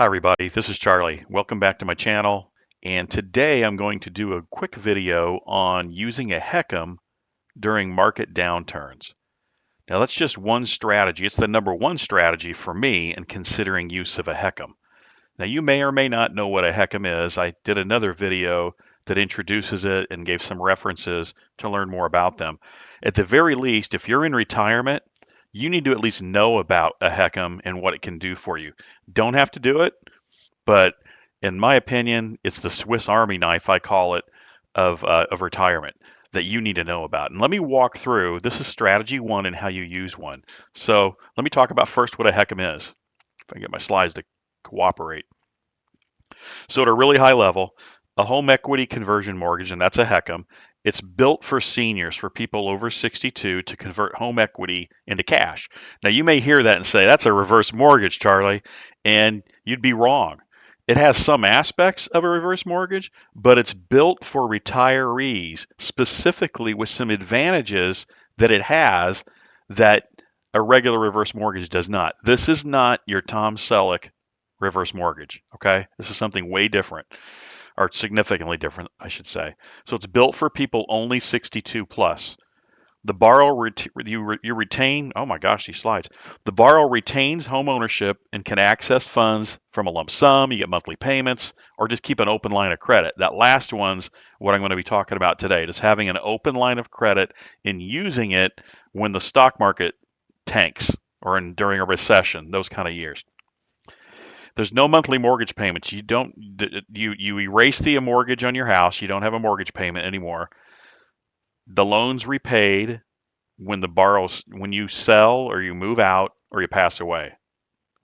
Hi everybody, this is Charlie. Welcome back to my channel. And today I'm going to do a quick video on using a HECM during market downturns. Now that's just one strategy. It's the number one strategy for me in considering use of a HECM. Now you may or may not know what a HECM is. I did another video that introduces it and gave some references to learn more about them. At the very least, if you're in retirement, you need to at least know about a HECM and what it can do for you. Don't have to do it, but in my opinion, it's the Swiss Army knife, I call it, of retirement that you need to know about. And let me walk through. This is strategy one and how you use one. So let me talk about first what a HECM is. If I get my slides to cooperate. So at a really high level, a home equity conversion mortgage, and that's a HECM, it's built for seniors, for people over 62 to convert home equity into cash. Now you may hear that and say, that's a reverse mortgage, Charlie, and you'd be wrong. It has some aspects of a reverse mortgage, but it's built for retirees specifically with some advantages that it has that a regular reverse mortgage does not. This is not your Tom Selleck reverse mortgage, okay? This is something way different, or significantly different, I should say. So it's built for people only 62 plus. The borrower you retain, oh my gosh, these slides. The borrower retains home ownership and can access funds from a lump sum, you get monthly payments, or just keep an open line of credit. That last one's what I'm going to be talking about today, just having an open line of credit and using it when the stock market tanks or during a recession, those kind of years. There's no monthly mortgage payments. You erase the mortgage on your house. You don't have a mortgage payment anymore. The loan's repaid when you sell or you move out or you pass away.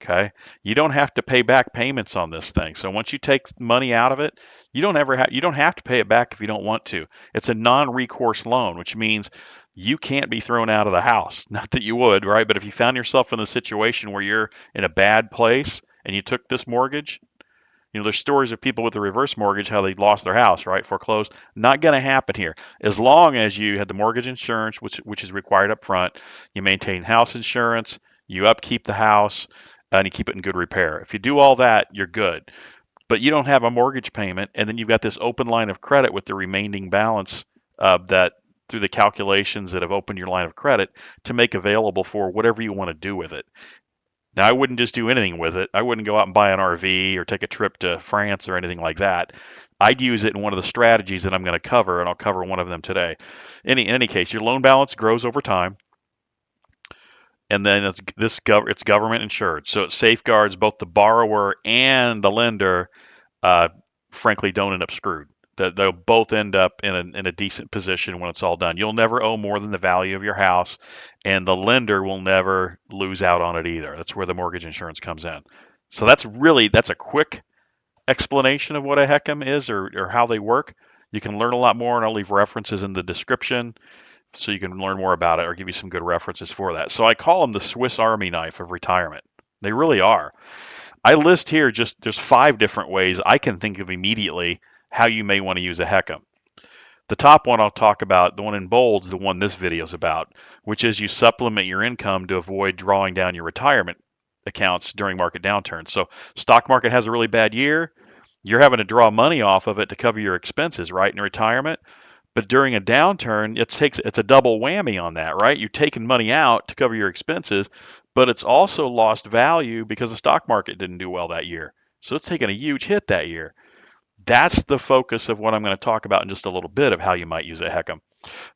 Okay, you don't have to pay back payments on this thing. So once you take money out of it, you don't have to pay it back if you don't want to. It's a non-recourse loan, which means you can't be thrown out of the house. Not that you would, right? But if you found yourself in a situation where you're in a bad place and you took this mortgage, there's stories of people with a reverse mortgage, how they lost their house, right? Foreclosed. Not going to happen here. As long as you had the mortgage insurance, which is required up front, you maintain house insurance, you upkeep the house, and you keep it in good repair. If you do all that, you're good. But you don't have a mortgage payment, and then you've got this open line of credit with the remaining balance that through the calculations that have opened your line of credit to make available for whatever you want to do with it. Now, I wouldn't just do anything with it. I wouldn't go out and buy an RV or take a trip to France or anything like that. I'd use it in one of the strategies that I'm going to cover, and I'll cover one of them today. In any case, your loan balance grows over time, and then it's government insured, so it safeguards both the borrower and the lender. Uh, Frankly, don't end up screwed. They'll both end up in a decent position when it's all done. You'll never owe more than the value of your house, and the lender will never lose out on it either. That's where the mortgage insurance comes in. So that's a quick explanation of what a HECM is or how they work. You can learn a lot more, and I'll leave references in the description so you can learn more about it or give you some good references for that. So I call them the Swiss Army knife of retirement. They really are. I list here there's 5 different ways I can think of immediately how you may want to use a HECM. The top one I'll talk about, the one in bold, is the one this video is about, which is you supplement your income to avoid drawing down your retirement accounts during market downturns. So stock market has a really bad year, you're having to draw money off of it to cover your expenses, right, in retirement. But during a downturn, it's a double whammy on that, right? You're taking money out to cover your expenses, but it's also lost value because the stock market didn't do well that year. So it's taken a huge hit that year. That's the focus of what I'm going to talk about in just a little bit of how you might use a HECM.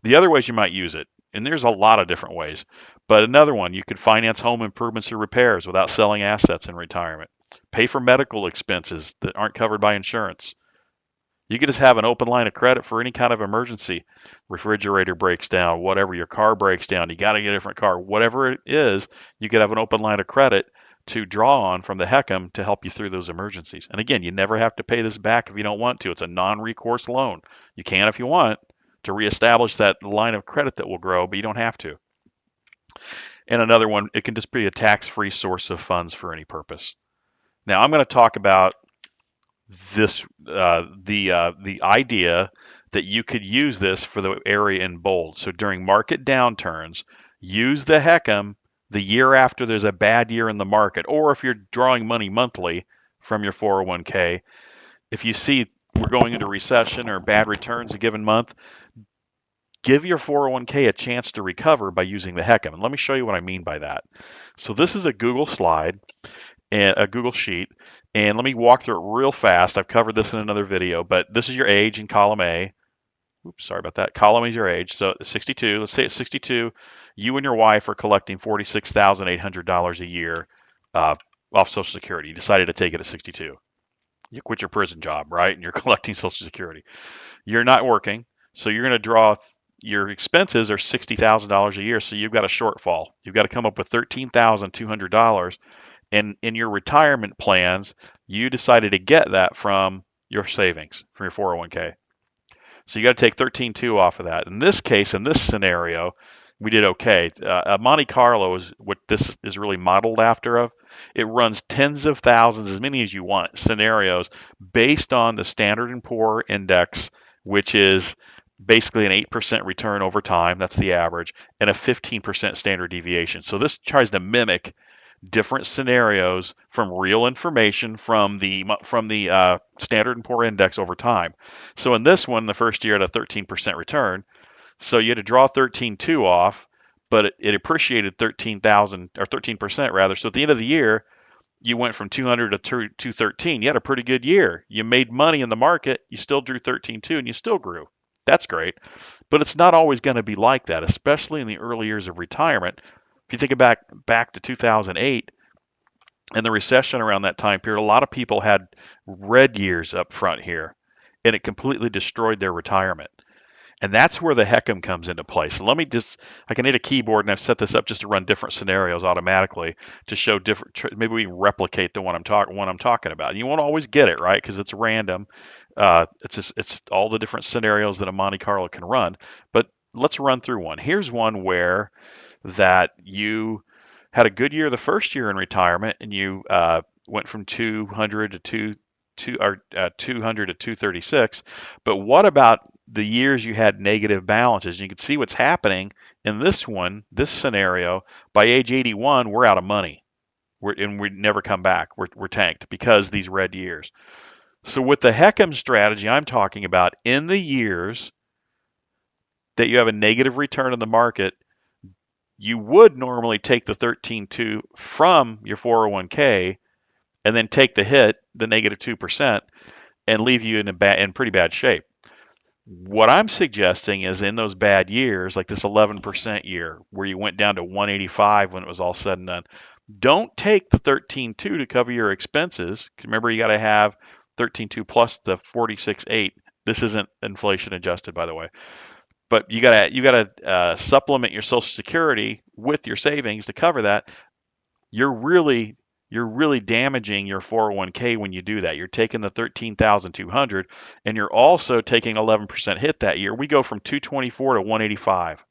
The other ways you might use it, and there's a lot of different ways, but another one, you could finance home improvements or repairs without selling assets in retirement. Pay for medical expenses that aren't covered by insurance. You could just have an open line of credit for any kind of emergency. Refrigerator breaks down, whatever, your car breaks down, you got to get a different car, whatever it is, you could have an open line of credit to draw on from the HECM to help you through those emergencies. And again, you never have to pay this back if you don't want to. It's a non-recourse loan. You can if you want to reestablish that line of credit that will grow, but you don't have to. And another one, it can just be a tax-free source of funds for any purpose. Now, I'm going to talk about the idea that you could use this for the area in bold. So during market downturns, use the HECM the year after there's a bad year in the market, or if you're drawing money monthly from your 401k. If you see we're going into recession or bad returns a given month, give your 401k a chance to recover by using the HECM. And let me show you what I mean by that. So this is a Google slide and a Google sheet. And let me walk through it real fast. I've covered this in another video, but this is your age in column A. Oops, sorry about that. Column is your age. So 62, let's say at 62, you and your wife are collecting $46,800 a year uh, off Social Security. You decided to take it at 62. You quit your prison job, right? And you're collecting Social Security. You're not working, so you're going to draw. Your expenses are $60,000 a year, so you've got a shortfall. You've got to come up with $13,200, and in your retirement plans, you decided to get that from your savings, from your 401k. So you got to take 13.2 off of that. In this case, in this scenario, we did okay. Monte Carlo is what this is really modeled after of. It runs tens of thousands, as many as you want, scenarios based on the Standard & Poor index, which is basically an 8% return over time. That's the average, and a 15% standard deviation. So this tries to mimic different scenarios from real information from the Standard and Poor Index over time. So in this one, the first year at a 13% return, so you had to draw 13.2 off, but it appreciated 13,000 or 13% rather. So at the end of the year, you went from 200 to 213. You had a pretty good year. You made money in the market. You still drew 13.2 and you still grew. That's great. But it's not always going to be like that, especially in the early years of retirement. If you think back to 2008 and the recession around that time period, a lot of people had red years up front here, and it completely destroyed their retirement. And that's where the HECM comes into play. So let me just, I can hit a keyboard, and I've set this up just to run different scenarios automatically to show different, maybe we can replicate the one I'm talking about. And you won't always get it, right? Because it's random. It's all the different scenarios that a Monte Carlo can run. But let's run through one. Here's one where that you had a good year the first year in retirement, and you went from 200 to 200 to 236. But what about the years you had negative balances? You can see what's happening in this one, this scenario. By age 81, we're out of money. We never come back. We're tanked because these red years. So with the HECM strategy I'm talking about, in the years that you have a negative return in the market, you would normally take the 13.2 from your 401k and then take the hit, the negative 2%, and leave you in pretty bad shape. What I'm suggesting is in those bad years, like this 11% year where you went down to 185 when it was all said and done, don't take the 13.2 to cover your expenses. Remember, you got to have 13.2 plus the 46.8. This isn't inflation adjusted, by the way. But you gotta supplement your Social Security with your savings to cover that. You're really damaging your 401k when you do that. You're taking the 13,200, and you're also taking 11% hit that year. We go from 224 to 185.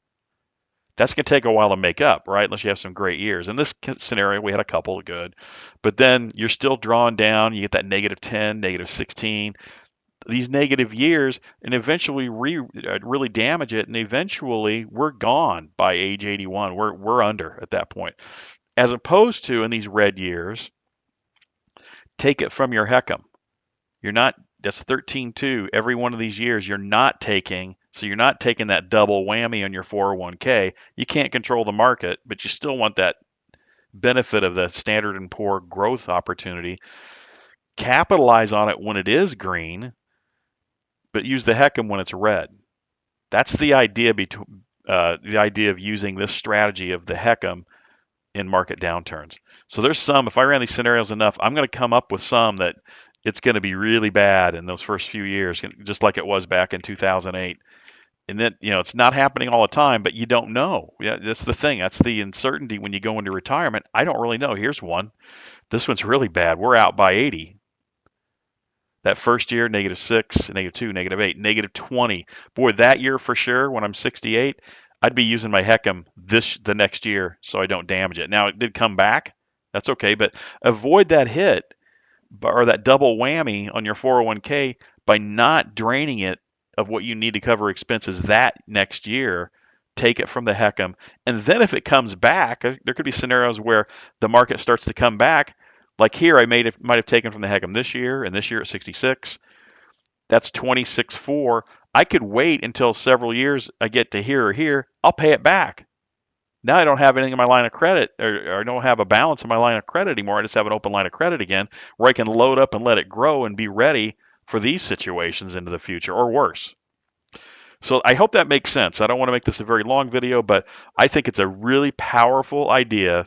That's going to take a while to make up, right? Unless you have some great years. In this scenario, we had a couple of good, but then you're still drawing down. You get that negative 10, negative 16, these negative years, and eventually really damage it. And eventually, we're gone by age 81. We're under at that point. As opposed to in these red years, take it from your HECM. You're not, that's 13.2 every one of these years. You're not taking, so you're not taking that double whammy on your 401k. You can't control the market, but you still want that benefit of the Standard and Poor growth opportunity. Capitalize on it when it is green, but use the HECM when it's red. That's the idea of using this strategy of the HECM in market downturns. So there's some, if I ran these scenarios enough, I'm going to come up with some that it's going to be really bad in those first few years, just like it was back in 2008. And then, it's not happening all the time, but you don't know. Yeah, that's the thing. That's the uncertainty when you go into retirement. I don't really know. Here's one. This one's really bad. We're out by 80. That first year, negative 6, negative 2, negative 8, negative 20. Boy, that year for sure, when I'm 68, I'd be using my HECM the next year so I don't damage it. Now, it did come back. That's okay, but avoid that hit or that double whammy on your 401k by not draining it of what you need to cover expenses that next year. Take it from the HECM. And then if it comes back, there could be scenarios where the market starts to come back. Like here, might have taken from the HECM this year, and this year at 66. That's 26.4. I could wait until several years I get to here or here. I'll pay it back. Now I don't have anything in my line of credit, or I don't have a balance in my line of credit anymore. I just have an open line of credit again, where I can load up and let it grow and be ready for these situations into the future or worse. So I hope that makes sense. I don't want to make this a very long video, but I think it's a really powerful idea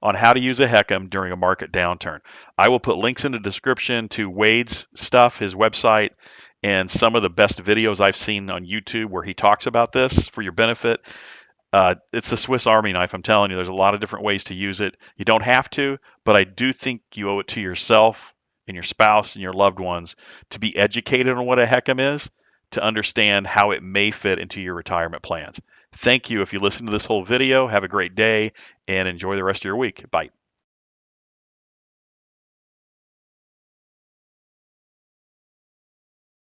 on how to use a HECM during a market downturn. I will put links in the description to Wade's stuff, his website, and some of the best videos I've seen on YouTube where he talks about this for your benefit. It's the Swiss Army knife. I'm telling you, there's a lot of different ways to use it. You don't have to, but I do think you owe it to yourself and your spouse and your loved ones to be educated on what a HECM is, to understand how it may fit into your retirement plans. Thank you. If you listen to this whole video, have a great day and enjoy the rest of your week. Bye.